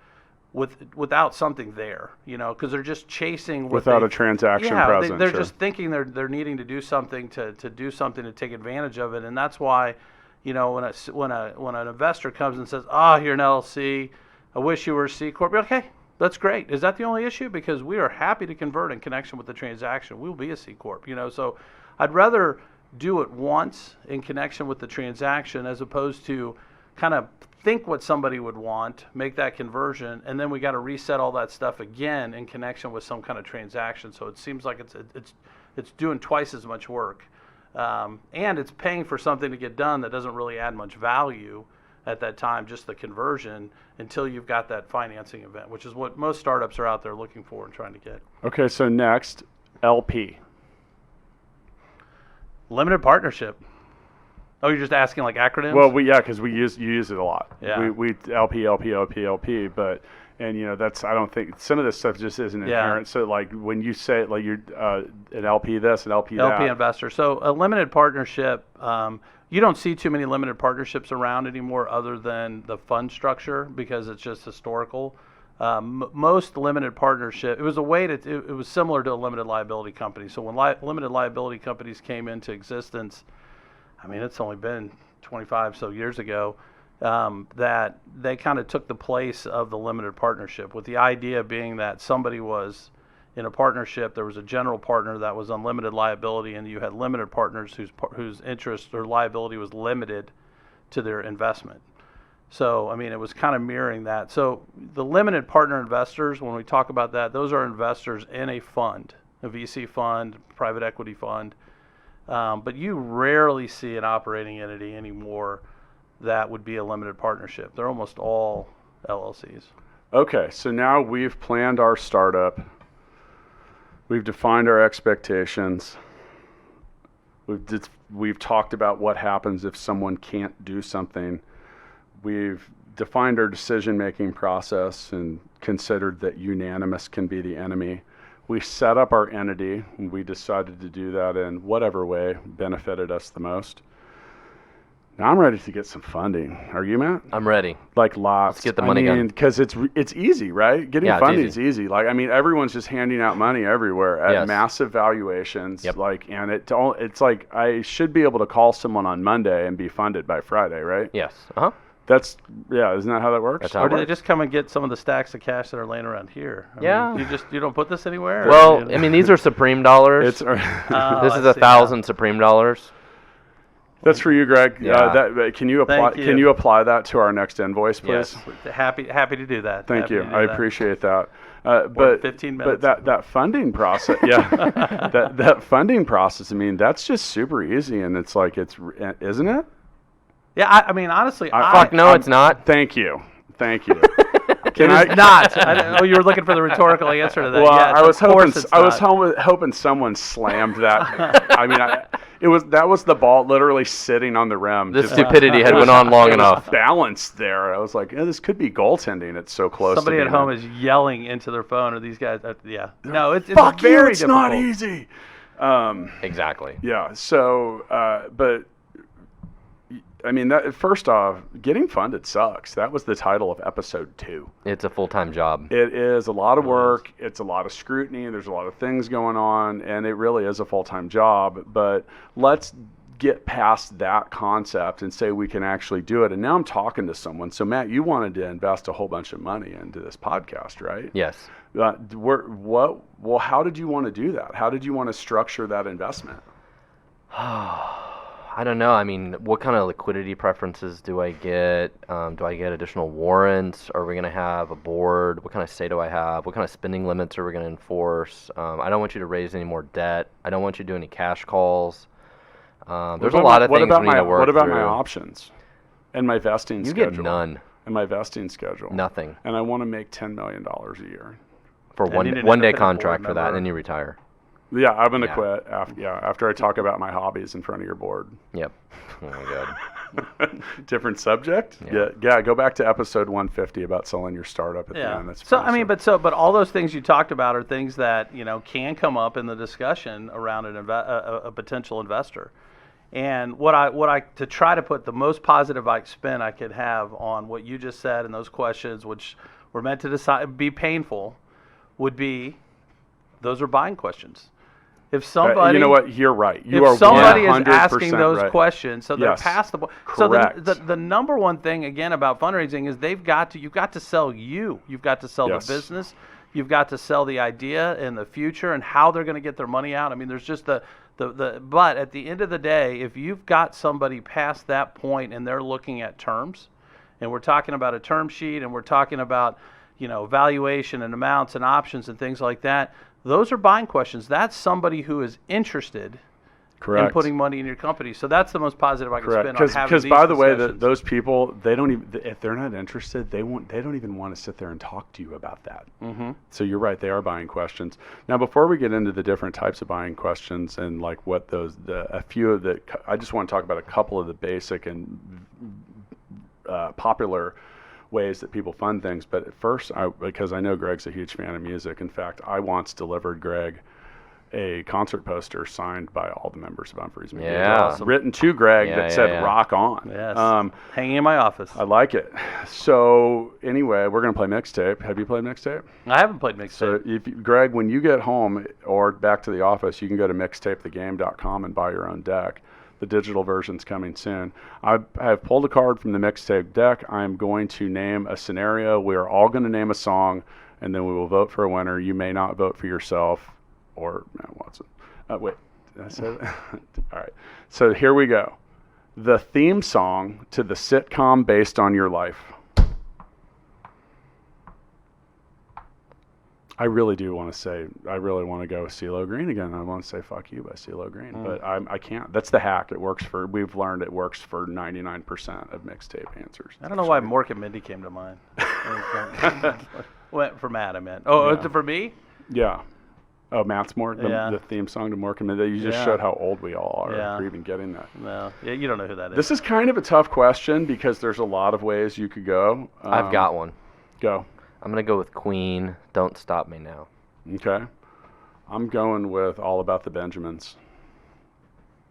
without something there, because they're just chasing without a transaction present. They're just thinking they're needing to do something to do something to take advantage of it, and that's why, when an investor comes and says, you're an LLC, I wish you were a C corp. You're like, hey, that's great. Is that the only issue? Because we are happy to convert in connection with the transaction. We'll be a C corp. So I'd rather do it once in connection with the transaction as opposed to kind of think what somebody would want, make that conversion, and then we got to reset all that stuff again in connection with some kind of transaction. So it seems like it's doing twice as much work, and it's paying for something to get done that doesn't really add much value at that time, just the conversion, until you've got that financing event, which is what most startups are out there looking for and trying to get. Okay, so next, LP. Limited partnership. Oh, you're just asking like acronyms? Well, because you use it a lot. Yeah. We LP, but. And that's, I don't think some of this stuff just isn't inherent. So like when you say like you're an LP this, an LP that. LP investor. So a limited partnership, you don't see too many limited partnerships around anymore other than the fund structure because it's just historical. Most limited partnership, it was a way to, it was similar to a limited liability company. So when limited liability companies came into existence, I mean, it's only been 25 so years ago, that they kind of took the place of the limited partnership, with the idea being that somebody was in a partnership, there was a general partner that was unlimited liability, and you had limited partners whose interest or liability was limited to their investment. So, I mean, it was kind of mirroring that. So the limited partner investors, when we talk about that, those are investors in a fund, a VC fund, private equity fund. But you rarely see an operating entity anymore that would be a limited partnership. They're almost all LLCs. Okay, so now we've planned our startup. We've defined our expectations. We've talked about what happens if someone can't do something. We've defined our decision-making process and considered that unanimous can be the enemy. We set up our entity, and we decided to do that in whatever way benefited us the most. Now I'm ready to get some funding. Are you, Matt? I'm ready. Like lots. Let's get the money gun. Because it's easy, right? Getting funding is easy. Like, I mean, everyone's just handing out money everywhere at massive valuations. Yep. Like, and it's like I should be able to call someone on Monday and be funded by Friday, right? Yes. Isn't that how that works? That's how Or do they just come and get some of the stacks of cash that are laying around here? I mean, you don't put this anywhere? Well, I mean, these are Supreme dollars. This is 1,000 Supreme dollars. That's for you, Greg. Yeah. Can you apply? Can you apply that to our next invoice, please? Yes. Happy to do that. Thank you. I appreciate that. But 15 minutes. But that funding process, that funding process. I mean, that's just super easy, and it's like isn't it? Yeah. I mean, honestly, it's not. Thank you. It's not. You were looking for the rhetorical answer to that. Well, yes, I was hoping someone slammed that. I mean, that was the ball literally sitting on the rim. The stupidity had went on long enough. Balanced there. I was like, this could be goaltending. It's so close. Somebody to at home is yelling into their phone, or these guys. No, it's Fuck very you, it's difficult. not easy. Exactly. Yeah. So, but. I mean, first off, getting funded sucks. That was the title of episode 2. It's a full-time job. It is a lot of work. It's a lot of scrutiny. There's a lot of things going on, and it really is a full-time job. But let's get past that concept and say we can actually do it. And now I'm talking to someone. So, Matt, you wanted to invest a whole bunch of money into this podcast, right? Yes. How did you want to do that? How did you want to structure that investment? I don't know. I mean, what kind of liquidity preferences do I get? Do I get additional warrants? Are we going to have a board? What kind of say do I have? What kind of spending limits are we going to enforce? I don't want you to raise any more debt. I don't want you to do any cash calls. There's a lot of things we need to work through. What about my options and my vesting schedule? You get none. And my vesting schedule. Nothing. And I want to make $10 million a year. For one day contract for that, and then you retire. Yeah, I'm going to quit after I talk about my hobbies in front of your board. Yep. Oh, my God. Different subject? Yeah, go back to episode 150 about selling your startup at the end. That's but all those things you talked about are things that, can come up in the discussion around a potential investor. And what I to try to put the most positive spin I could have on what you just said and those questions, which were meant to be painful, would be those are buying questions. If somebody, you know what, you're right. If somebody is asking those questions, so they're past the point. Correct. So the number one thing again about fundraising is you've got to sell you. You've got to sell the business. You've got to sell the idea and the future and how they're going to get their money out. I mean, there's just but at the end of the day, if you've got somebody past that point and they're looking at terms, and we're talking about a term sheet and we're talking about valuation and amounts and options and things like that. Those are buying questions. That's somebody who is interested Correct. in putting money in your company. So that's the most positive I can Correct. spin on having Because these by the way, discussions. those people, they don't even, if they're not interested, they don't even want to sit there and talk to you about that. Mm-hmm. So you're right, they are buying questions. Now, before we get into the different types of buying questions and like what those, a few of the, I just want to talk about a couple of the basic and popular ways that people fund things. But at first, because I know Greg's a huge fan of music. In fact, I once delivered Greg a concert poster signed by all the members of Humphreys McGee. Yeah. Awesome. Written to Greg that said "Rock On." Yes. Hanging in my office. I like it. So anyway, we're gonna play mixtape. Have you played mixtape? I haven't played mixtape. So Greg, when you get home or back to the office, you can go to mixtapethegame.com and buy your own deck. The digital version's coming soon. I have pulled a card from the mixtape deck. I'm going to name a scenario. We are all going to name a song, and then we will vote for a winner. You may not vote for yourself. Or Watson. Wait, did I say that? All right. So here we go. The theme song to the sitcom based on your life. I really do want to say, I really want to go with CeeLo Green again. I want to say "Fuck You" by CeeLo Green, but I can't. That's the hack. It works for. We've learned it works for 99% of mixtape answers. I don't know why Mork and Mindy came to mind. Went for Matt, I meant. Oh, Yeah. for me? Yeah. Oh, Matt's more the theme song to Mork and Mindy. You just showed how old we all are for even getting that. No, you don't know who that is. This is kind of a tough question because there's a lot of ways you could go. I've got one. Go. I'm going to go with Queen, Don't Stop Me Now. Okay. I'm going with All About the Benjamins.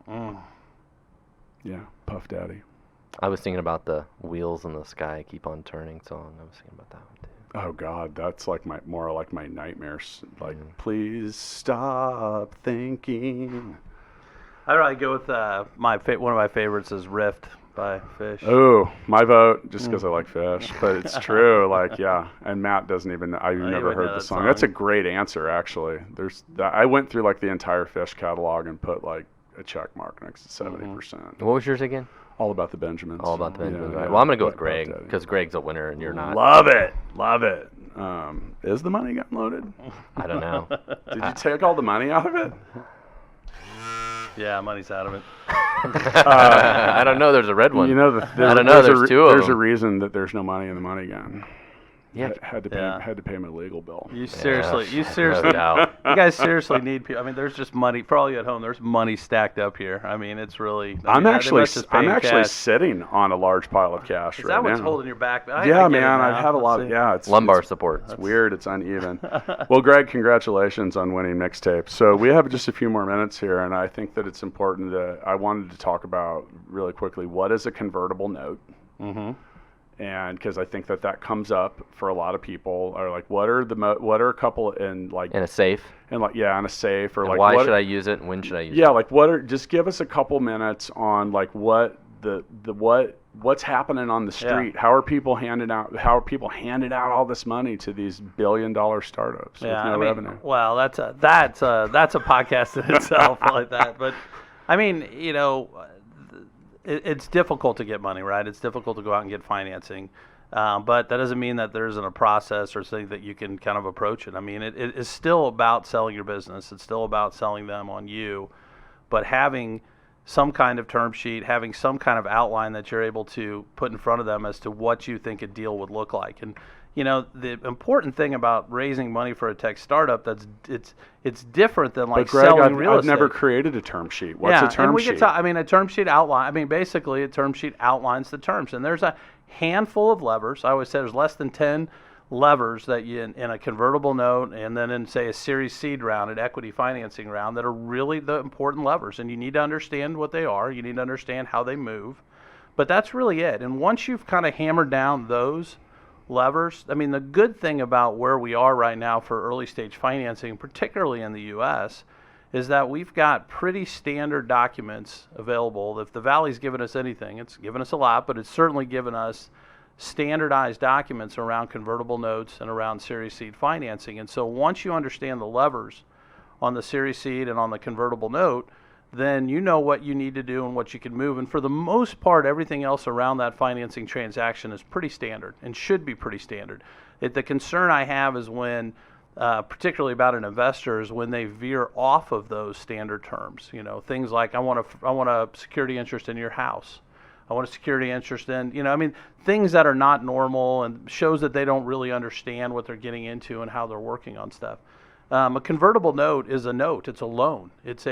Yeah, Puff Daddy. I was thinking about the Wheels in the Sky Keep On Turning song. I was thinking about that one too. Oh God, that's like more like my nightmares. Like, please stop thinking. I'd probably go with one of my favorites is Rift by Fish. Oh, my vote, just because I like Fish. But it's true, like, yeah. And Matt doesn't even, I've never heard the song. That's a great answer, actually. I went through like the entire Fish catalog and put like a check mark next to 70%. What was yours again? All About the Benjamins. All About the Benjamins. Yeah, Right. yeah. Well, I'm going to go with Puff Greg Daddy. because Greg's a winner and you're not. Love it. Love it. Is the money gun loaded? I don't know. Did you take all the money out of it? Yeah, money's out of it. I don't know. There's a red one. You know, I don't know. There's two of them. There's a reason that there's no money in the money gun. Yeah. Had to pay my legal bill. You seriously, No doubt. you guys seriously need people. I mean, there's just money for all you at home. There's money stacked up here. I mean, it's really. I'm actually cash. sitting on a large pile of cash Is right that what's now. holding your back? Yeah, man, I've had a lot. It's Lumbar support. It's weird. It's uneven. Well, Greg, congratulations on winning mixtape. So we have just a few more minutes here, and I think that it's important that I wanted to talk about really quickly what is a convertible note. Mm-hmm. And because I think that comes up for a lot of people, or like, what are a couple in like In a safe. and like in a safe, or And like why should I use it and when should I use it? Yeah, like just give us a couple minutes on like what what's happening on the street. Yeah. How are people handing out all this money to these billion-dollar startups with no revenue? Well, that's a podcast in itself like that. But I mean, it's difficult to get money, right? It's difficult to go out and get financing. But that doesn't mean that there isn't a process or something that you can kind of approach it. I mean, it is still about selling your business. It's still about selling them on you. But having some kind of term sheet, having some kind of outline that you're able to put in front of them as to what you think a deal would look like. And the important thing about raising money for a tech startup, it's different than like Greg, selling real estate. I've never created a term sheet. What's a term sheet? A term sheet outline. I mean, basically, a term sheet outlines the terms, and there's a handful of levers. I always say there's less than 10 levers that you in a convertible note, and then in say a Series Seed round, an equity financing round, that are really the important levers, and you need to understand what they are. You need to understand how they move, but that's really it. And once you've kind of hammered down those levers, I mean, the good thing about where we are right now for early stage financing, particularly in the U.S., is that we've got pretty standard documents available. If the Valley's given us anything, it's given us a lot, but it's certainly given us standardized documents around convertible notes and around Series Seed financing. And so once you understand the levers on the Series Seed and on the convertible note, then you know what you need to do and what you can move. And for the most part, everything else around that financing transaction is pretty standard and should be pretty standard. The concern I have is when particularly about an investor, is when they veer off of those standard terms. Things like I want a security interest in your house. I want a security interest in, things that are not normal and shows that they don't really understand what they're getting into and how they're working on stuff. A convertible note is a note. It's a loan. It's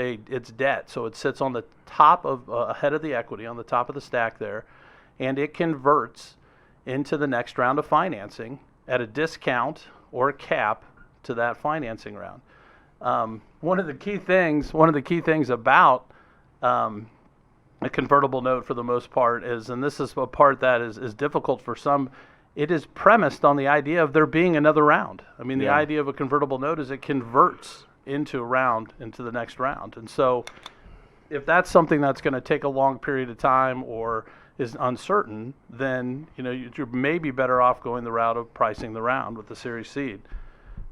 debt. So it sits on the top of ahead of the equity, on the top of the stack there, and it converts into the next round of financing at a discount or a cap to that financing round. One of the key things about a convertible note, for the most part, is, and this is a part that is difficult for some, it is premised on the idea of there being another round. The idea of a convertible note is it converts into the next round. And so if that's something that's going to take a long period of time or is uncertain, then you're maybe better off going the route of pricing the round with the Series Seed.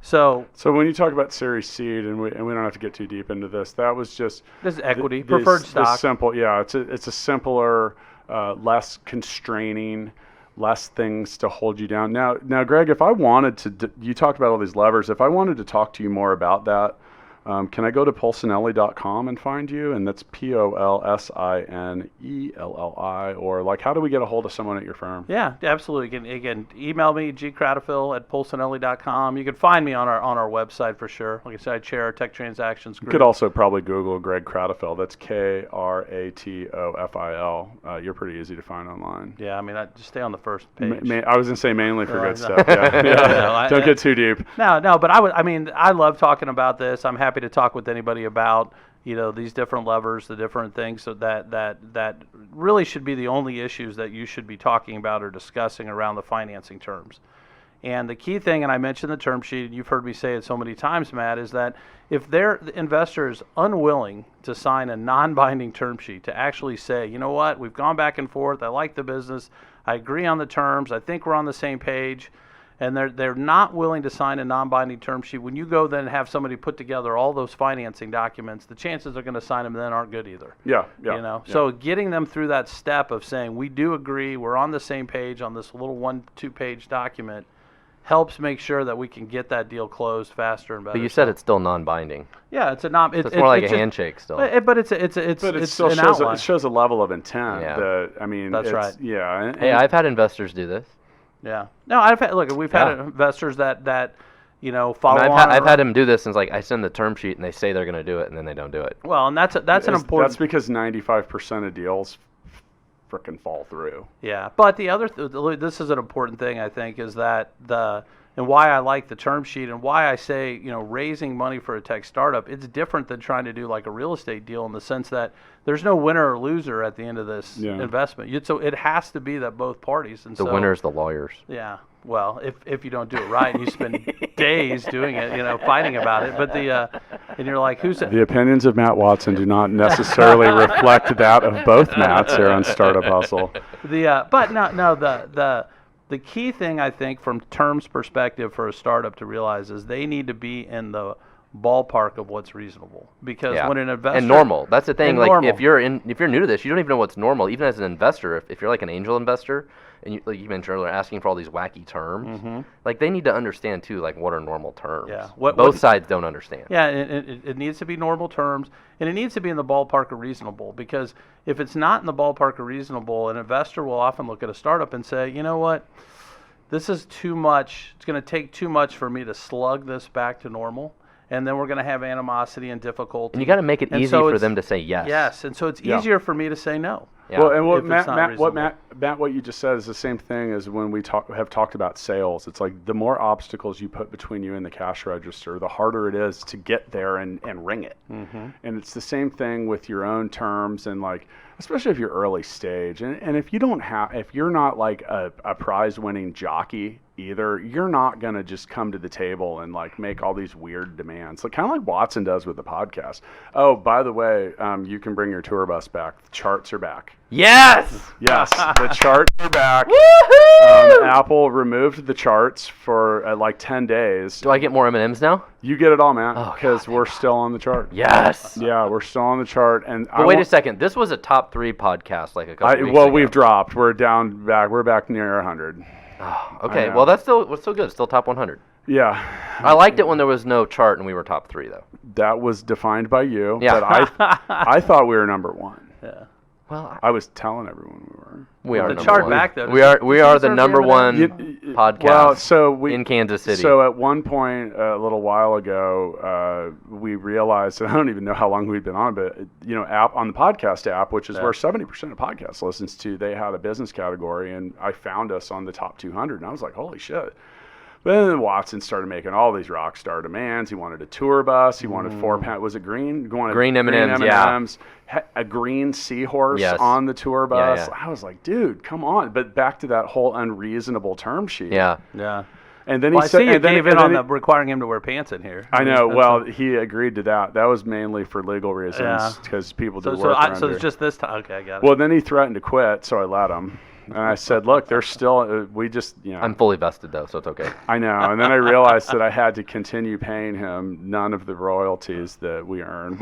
So when you talk about Series Seed, and we don't have to get too deep into this, that was just this is equity, preferred stock. Simple, it's a simpler, less constraining, less things to hold you down. Now, Greg, if I wanted to, you talked about all these levers. If I wanted to talk to you more about that, can I go to Polisinelli.com and find you? And that's Polisinelli, or how do we get a hold of someone at your firm? Yeah, absolutely. You can email me, Kratofil@Polisinelli.com. You can find me on our website for sure. Like I said, I chair our tech transactions group. You could also probably Google Greg Kratofil. That's Kratofil. You're pretty easy to find online. Yeah, I just stay on the first page. I was going to say mainly for good stuff. Yeah. Don't get too deep. No, but I love talking about this. I'm happy to talk with anybody about these different levers, the different things, so that really should be the only issues that you should be talking about or discussing around the financing terms. And the key thing, and I mentioned the term sheet, and you've heard me say it so many times, Matt, is that if the investor is unwilling to sign a non-binding term sheet, to actually say, you know what, we've gone back and forth, I like the business, I agree on the terms, I think we're on the same page, and they're not willing to sign a non-binding term sheet, when you go then and have somebody put together all those financing documents, the chances they're going to sign them then aren't good either. Yeah. So getting them through that step of saying, we do agree, we're on the same page on this little 1-2 page document, helps make sure that we can get that deal closed faster and better. But you said it's still non-binding. Yeah, it's a non. So it's more like a handshake still. But it still it shows a level of intent. Yeah. That's right. Yeah. Hey, I've had investors do this. Yeah. No, we've had investors that follow on. I've had them do this, and it's I send the term sheet, and they say they're going to do it, and then they don't do it. Well, and that's an important. That's because 95% of deals frickin' fall through. Yeah, but the other this is an important thing, I think, is that and why I like the term sheet and why I say raising money for a tech startup, it's different than trying to do like a real estate deal, in the sense that there's no winner or loser at the end of this investment. So it has to be that both parties. And the winner is the lawyers. Yeah. Well, if you don't do it right, and you spend days doing it, fighting about it, but and you're like, who's the opinions of Matt Watson do not necessarily reflect that of both Matts here on Startup Hustle. The key thing, I think, from terms perspective for a startup to realize is they need to be in the ballpark of what's reasonable, because when an investor and normal, that's the thing. Like normal. if you're new to this, you don't even know what's normal. Even as an investor, if you're like an angel investor, and you, like you mentioned earlier, asking for all these wacky terms, like they need to understand too, like what are normal terms. Yeah. Both sides don't understand. Yeah, it needs to be normal terms, and it needs to be in the ballpark of reasonable, because if it's not in the ballpark of reasonable, an investor will often look at a startup and say, you know what, this is too much. It's going to take too much for me to slug this back to normal. And then we're going to have animosity and difficulty. And you got to make it easy for them to say yes. Yes, and so it's easier for me to say no. Yeah. Well, and what you just said is the same thing as when we have talked about sales. It's like the more obstacles you put between you and the cash register, the harder it is to get there and ring it. And it's the same thing with your own terms, and like, especially if you're early stage, and if you're not like a prize-winning jockey either, you're not going to just come to the table and like make all these weird demands, like kind of like Watson does with the podcast. Oh, by the way, you can bring your tour bus back. The charts are back. Yes, the charts are back. Apple removed the charts for like 10 days. Do I get more M&Ms now? You get it all, man, because we're still on the chart. Yes. Yeah, we're still on the chart. But wait a second. This was a top 3 podcast like a couple weeks ago. Well, we've dropped. We're back near 100. Oh, okay. Well, that's still good. Still top 100. Yeah. I liked it when there was no chart and we were top 3 though. That was defined by you. Yeah. But I thought we were number 1. Yeah. Well, I was telling everyone we were. we are the number chart 1. back though. We are the number 1 podcast Well, so in Kansas City. So at one point, a little while ago, we realized, and I don't even know how long we'd been on, but on the podcast app, which is where 70% of podcasts listens to, they had a business category, and I found us on the top 200, and I was like, holy shit. But then Watson started making all these rock star demands. He wanted a tour bus. He wanted 4 pounds. Was it green? Green M&Ms, yeah. A green seahorse Yes. on the tour bus. Yeah. I was like, dude, come on. But back to that whole unreasonable term sheet. Yeah. Yeah. And then Well, he I said, see you and then- gave and in then on requiring him to wear pants in here. I know. That's Well, he agreed to that. That was mainly for legal reasons because people do work around so here. it's just this time. Okay, I got it. Well, then he threatened to quit, so I let him. And I said, look, there's still, we just, I'm fully vested though, so it's okay. I know. And then I realized that I had to continue paying him none of the royalties that we earn.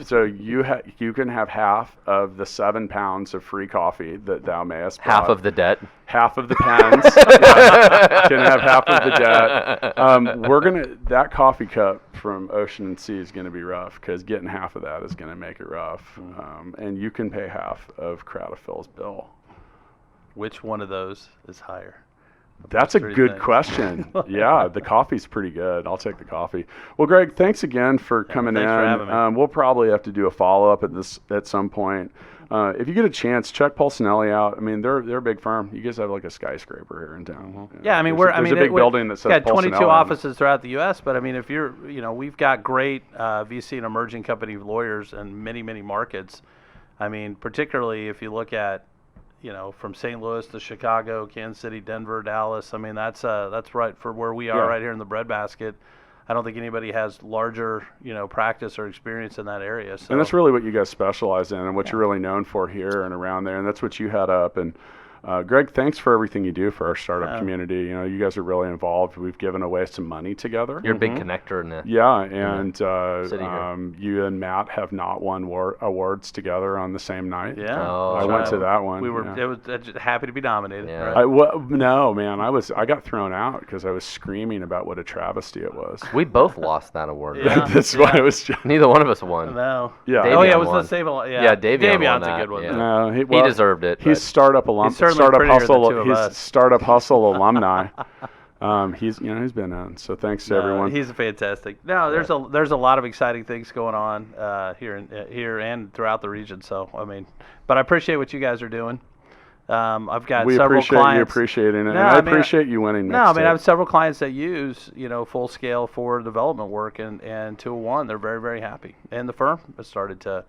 So you can have half of the 7 pounds of free coffee that thou mayest buy. Half of the debt. Half of the pens. Yeah, can have half of the debt. That coffee cup from Ocean and Sea is gonna be rough because getting half of that is gonna make it rough. And you can pay half of Kratofil's bill. Which one of those is higher? That's a Three good things. question. Yeah, the coffee's pretty good. I'll take the coffee. Well, Greg, thanks again for coming thanks in. for having me. We'll probably have to do a follow-up at some point. If you get a chance, check Polisinelli out. I mean, they're a big firm. You guys have like a skyscraper here in town. Yeah, I mean, there's a big building that says got 22 Polisinelli on it. offices throughout the U.S. But I mean, if you're, we've got great VC and emerging company lawyers in many, many markets. I mean, particularly if you look at, from St. Louis to Chicago, Kansas City, Denver, Dallas. I mean, that's right for where we are right here in the breadbasket. I don't think anybody has larger, practice or experience in that area. So. And that's really what you guys specialize in and what you're really known for here and around there. And that's what you had up. And Greg, thanks for everything you do for our startup community. You guys are really involved. We've given away some money together. You're a big connector in the Yeah, and city here. you and Matt have not won awards together on the same night. Yeah, Oh, I went to that one. We were just happy to be nominated. Yeah. Right? No, man, I got thrown out because I was screaming about what a travesty it was. We both lost that award. Yeah. That's why it was. Neither one of us won. No. Yeah. Oh yeah, it was won. the same. Yeah, Davion won Davion's that, a good one. yeah. No, He deserved it. He's but- startup alum. He's certainly startup prettier than hustle. two of He's us. startup hustle alumni. He's been in. So thanks to everyone. He's fantastic. No, there's a lot of exciting things going on here and throughout the region. So I mean, but I appreciate what you guys are doing. I've got We several appreciate clients. you appreciating it, No, and I I mean, appreciate you winning. No, I mean I have Mixtape. several clients that use full scale for development work, and 201 they're very, very happy, and the firm has started to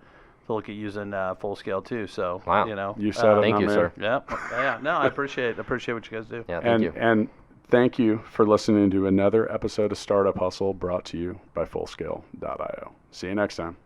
look at using full scale too. So Wow. You said it. Thank not you, me. sir. Yeah. No, I appreciate what you guys do. Yeah, thank you. And thank you for listening to another episode of Startup Hustle brought to you by Fullscale.io. See you next time.